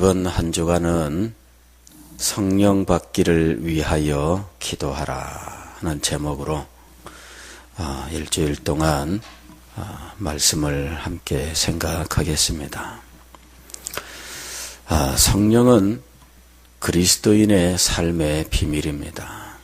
이번 한 주간은 성령 받기를 위하여 기도하라 하는 제목으로 일주일 동안 말씀을 함께 생각하겠습니다. 성령은 그리스도인의 삶의 비밀입니다.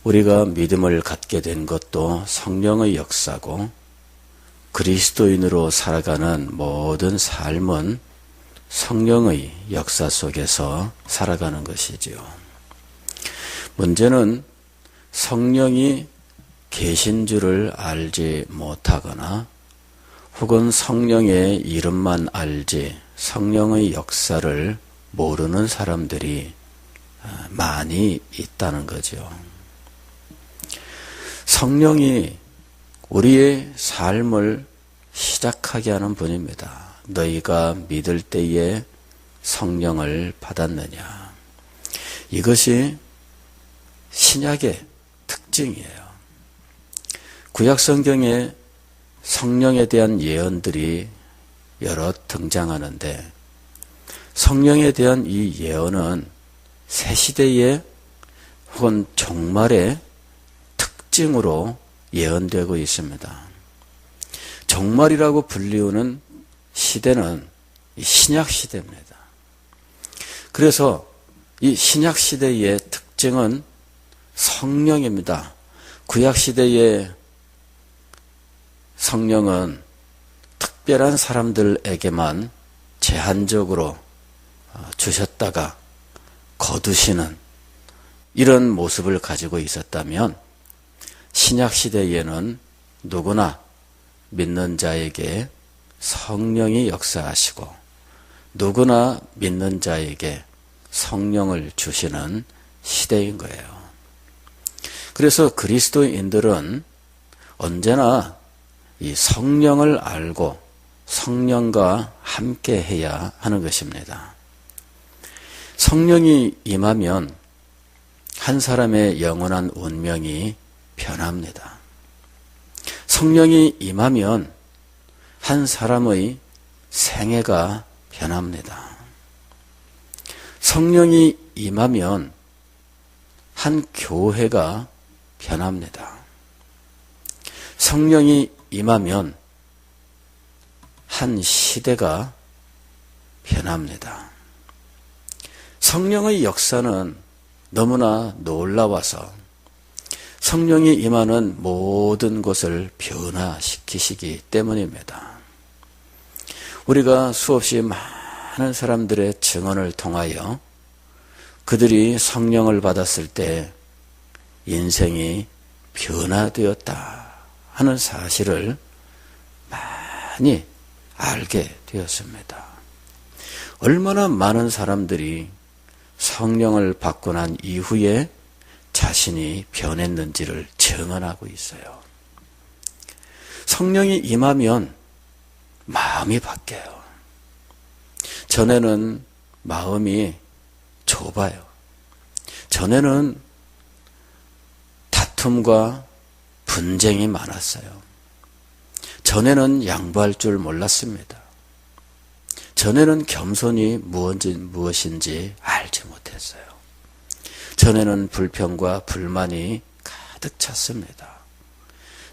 우리가 믿음을 갖게 된 것도 성령의 역사고 그리스도인으로 살아가는 모든 삶은 성령의 역사 속에서 살아가는 것이지요. 문제는 성령이 계신 줄을 알지 못하거나 혹은 성령의 이름만 알지 성령의 역사를 모르는 사람들이 많이 있다는 거죠. 성령이 우리의 삶을 시작하게 하는 분입니다. 너희가 믿을 때에 성령을 받았느냐. 이것이 신약의 특징이에요. 구약 성경에 성령에 대한 예언들이 여러 등장하는데 성령에 대한 이 예언은 새 시대의 혹은 종말의 특징으로 예언되고 있습니다. 종말이라고 불리우는 시대는 신약 시대입니다. 그래서 이 신약 시대의 특징은 성령입니다. 구약 시대의 성령은 특별한 사람들에게만 제한적으로 주셨다가 거두시는 이런 모습을 가지고 있었다면 신약 시대에는 누구나 믿는 자에게 성령이 역사하시고 누구나 믿는 자에게 성령을 주시는 시대인 거예요. 그래서 그리스도인들은 언제나 이 성령을 알고 성령과 함께 해야 하는 것입니다. 성령이 임하면 한 사람의 영원한 운명이 변합니다. 성령이 임하면 한 사람의 생애가 변합니다. 성령이 임하면 한 교회가 변합니다. 성령이 임하면 한 시대가 변합니다. 성령의 역사는 너무나 놀라워서 성령이 임하는 모든 것을 변화시키시기 때문입니다. 우리가 수없이 많은 사람들의 증언을 통하여 그들이 성령을 받았을 때 인생이 변화되었다 하는 사실을 많이 알게 되었습니다. 얼마나 많은 사람들이 성령을 받고 난 이후에 자신이 변했는지를 증언하고 있어요. 성령이 임하면 마음이 바뀌어요. 전에는 마음이 좁아요. 전에는 다툼과 분쟁이 많았어요. 전에는 양보할 줄 몰랐습니다. 전에는 겸손이 무엇인지 알지 못했어요. 전에는 불평과 불만이 가득 찼습니다.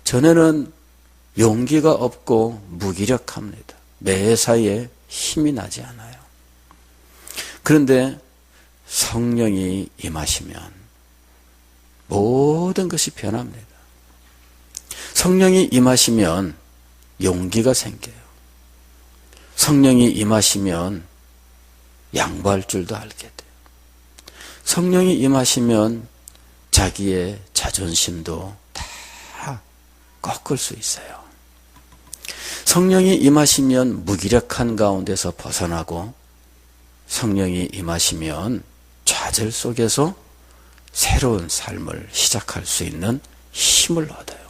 전에는 용기가 없고 무기력합니다. 매사에 힘이 나지 않아요. 그런데 성령이 임하시면 모든 것이 변합니다. 성령이 임하시면 용기가 생겨요. 성령이 임하시면 양보할 줄도 알게 돼요. 성령이 임하시면 자기의 자존심도 다 꺾을 수 있어요. 성령이 임하시면 무기력한 가운데서 벗어나고 성령이 임하시면 좌절 속에서 새로운 삶을 시작할 수 있는 힘을 얻어요.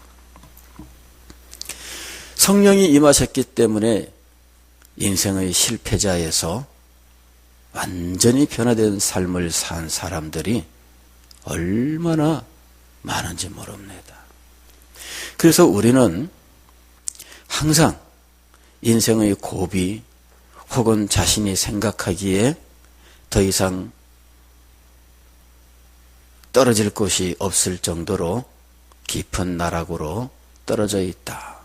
성령이 임하셨기 때문에 인생의 실패자에서 완전히 변화된 삶을 산 사람들이 얼마나 많은지 모릅니다. 그래서 우리는 항상 인생의 고비 혹은 자신이 생각하기에 더 이상 떨어질 곳이 없을 정도로 깊은 나락으로 떨어져 있다.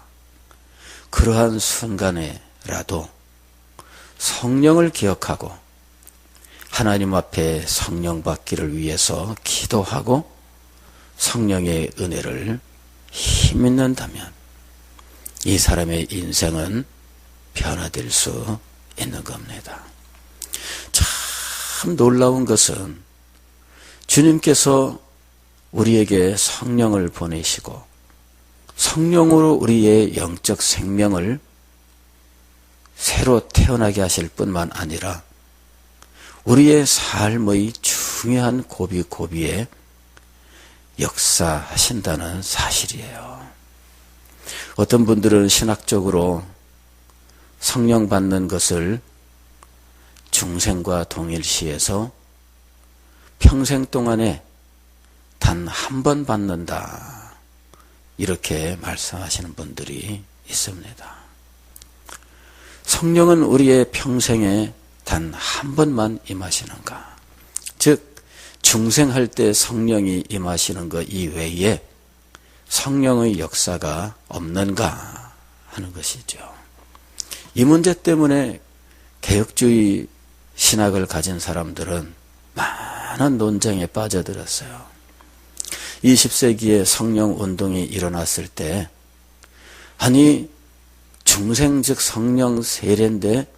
그러한 순간에라도 성령을 기억하고 하나님 앞에 성령 받기를 위해서 기도하고 성령의 은혜를 힘입는다면 이 사람의 인생은 변화될 수 있는 겁니다. 참 놀라운 것은 주님께서 우리에게 성령을 보내시고 성령으로 우리의 영적 생명을 새로 태어나게 하실 뿐만 아니라 우리의 삶의 중요한 고비고비에 역사하신다는 사실이에요. 어떤 분들은 신학적으로 성령 받는 것을 중생과 동일시해서 평생 동안에 단 한 번 받는다, 이렇게 말씀하시는 분들이 있습니다. 성령은 우리의 평생에 단 한 번만 임하시는가? 즉 중생할 때 성령이 임하시는 것 이외에 성령의 역사가 없는가 하는 것이죠. 이 문제 때문에 개혁주의 신학을 가진 사람들은 많은 논쟁에 빠져들었어요. 20세기에 성령운동이 일어났을 때 아니 중생 즉 성령 세례인데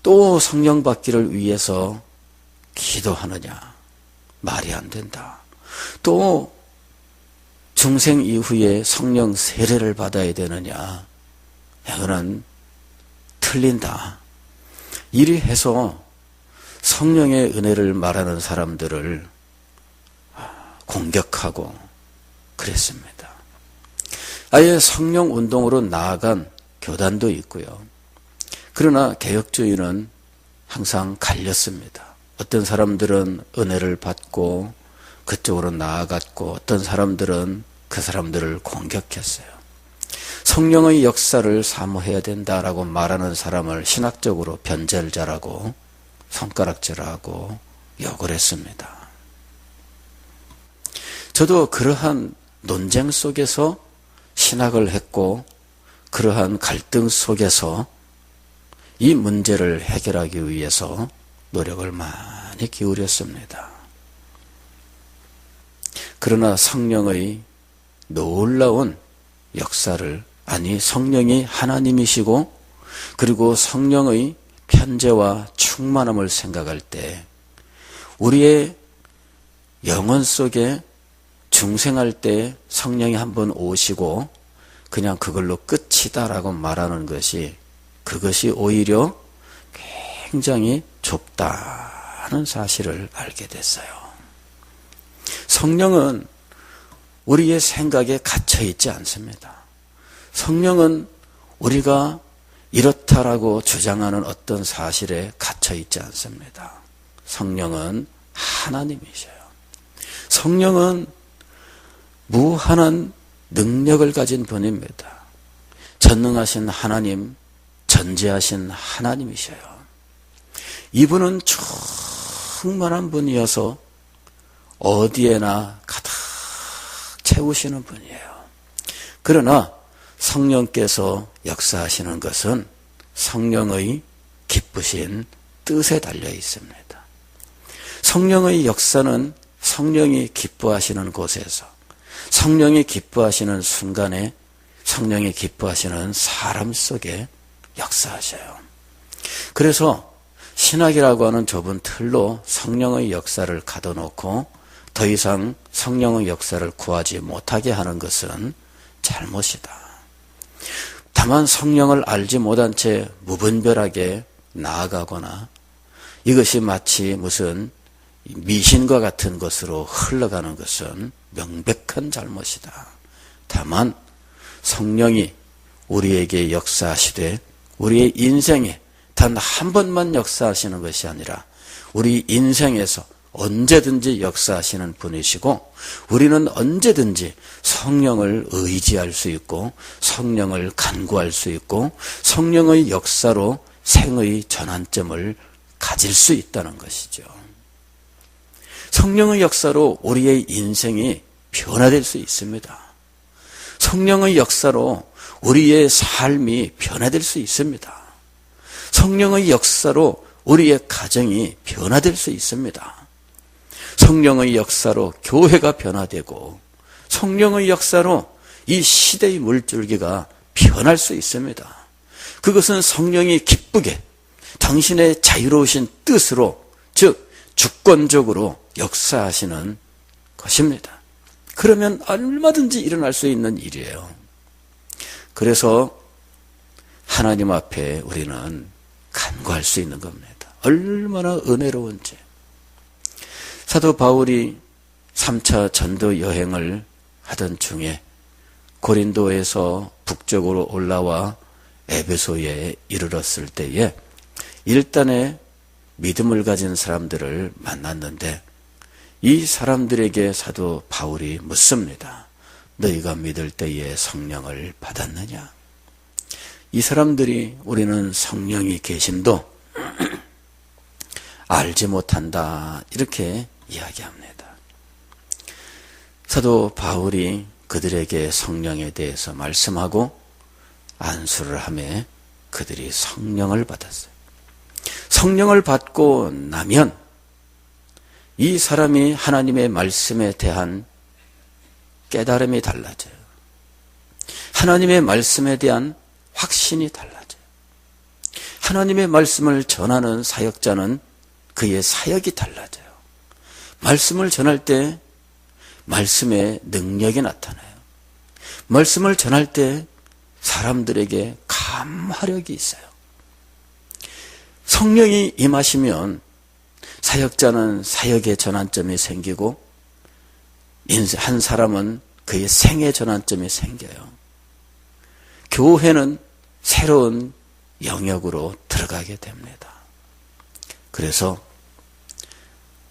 또 성령 받기를 위해서 기도하느냐? 말이 안 된다. 또 중생 이후에 성령 세례를 받아야 되느냐? 이거는 틀린다. 이리 해서 성령의 은혜를 말하는 사람들을 공격하고 그랬습니다. 아예 성령 운동으로 나아간 교단도 있고요. 그러나 개혁주의는 항상 갈렸습니다. 어떤 사람들은 은혜를 받고 그쪽으로 나아갔고 어떤 사람들은 그 사람들을 공격했어요. 성령의 역사를 사모해야 된다라고 말하는 사람을 신학적으로 변절자라고 손가락질하고 욕을 했습니다. 저도 그러한 논쟁 속에서 신학을 했고 그러한 갈등 속에서 이 문제를 해결하기 위해서 노력을 많이 기울였습니다. 그러나 성령의 놀라운 역사를, 아니 성령이 하나님이시고 그리고 성령의 편재와 충만함을 생각할 때 우리의 영혼 속에 중생할 때 성령이 한번 오시고 그냥 그걸로 끝이다라고 말하는 것이, 그것이 오히려 굉장히 좁다는 사실을 알게 됐어요. 성령은 우리의 생각에 갇혀 있지 않습니다. 성령은 우리가 이렇다라고 주장하는 어떤 사실에 갇혀 있지 않습니다. 성령은 하나님이셔요. 성령은 무한한 능력을 가진 분입니다. 전능하신 하나님, 전지하신 하나님이셔요. 이분은 충만한 분이어서 어디에나 가득 채우시는 분이에요. 그러나 성령께서 역사하시는 것은 성령의 기쁘신 뜻에 달려 있습니다. 성령의 역사는 성령이 기뻐하시는 곳에서, 성령이 기뻐하시는 순간에, 성령이 기뻐하시는 사람 속에 역사하셔요. 그래서 신학이라고 하는 좁은 틀로 성령의 역사를 가둬놓고 더 이상 성령의 역사를 구하지 못하게 하는 것은 잘못이다. 다만 성령을 알지 못한 채 무분별하게 나아가거나 이것이 마치 무슨 미신과 같은 것으로 흘러가는 것은 명백한 잘못이다. 다만 성령이 우리에게 역사하시되 우리의 인생에 단 한 번만 역사하시는 것이 아니라 우리 인생에서 언제든지 역사하시는 분이시고 우리는 언제든지 성령을 의지할 수 있고 성령을 간구할 수 있고 성령의 역사로 생의 전환점을 가질 수 있다는 것이죠. 성령의 역사로 우리의 인생이 변화될 수 있습니다. 성령의 역사로 우리의 삶이 변화될 수 있습니다. 성령의 역사로 우리의 가정이 변화될 수 있습니다. 성령의 역사로 교회가 변화되고 성령의 역사로 이 시대의 물줄기가 변할 수 있습니다. 그것은 성령이 기쁘게 당신의 자유로우신 뜻으로, 즉 주권적으로 역사하시는 것입니다. 그러면 얼마든지 일어날 수 있는 일이에요. 그래서 하나님 앞에 우리는 간구할 수 있는 겁니다. 얼마나 은혜로운지. 사도 바울이 3차 전도 여행을 하던 중에 고린도에서 북쪽으로 올라와 에베소에 이르렀을 때에 일단의 믿음을 가진 사람들을 만났는데 이 사람들에게 사도 바울이 묻습니다. 너희가 믿을 때에 성령을 받았느냐? 이 사람들이 우리는 성령이 계심도 알지 못한다, 이렇게 이야기합니다. 사도 바울이 그들에게 성령에 대해서 말씀하고 안수를 하며 그들이 성령을 받았어요. 성령을 받고 나면 이 사람이 하나님의 말씀에 대한 깨달음이 달라져요. 하나님의 말씀에 대한 확신이 달라져요. 하나님의 말씀을 전하는 사역자는 그의 사역이 달라져요. 말씀을 전할 때 말씀의 능력이 나타나요. 말씀을 전할 때 사람들에게 감화력이 있어요. 성령이 임하시면 사역자는 사역의 전환점이 생기고 한 사람은 그의 생의 전환점이 생겨요. 교회는 새로운 영역으로 들어가게 됩니다. 그래서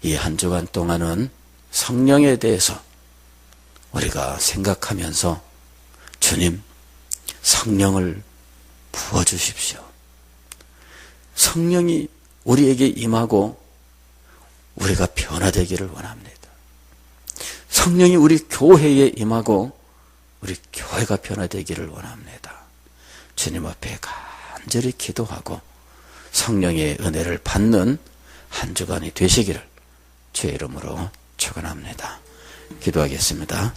이 한 주간 동안은 성령에 대해서 우리가 생각하면서 주님, 성령을 부어주십시오. 성령이 우리에게 임하고 우리가 변화되기를 원합니다. 성령이 우리 교회에 임하고 우리 교회가 변화되기를 원합니다. 주님 앞에 간절히 기도하고 성령의 은혜를 받는 한 주간이 되시기를 주의 이름으로 축원합니다. 기도하겠습니다.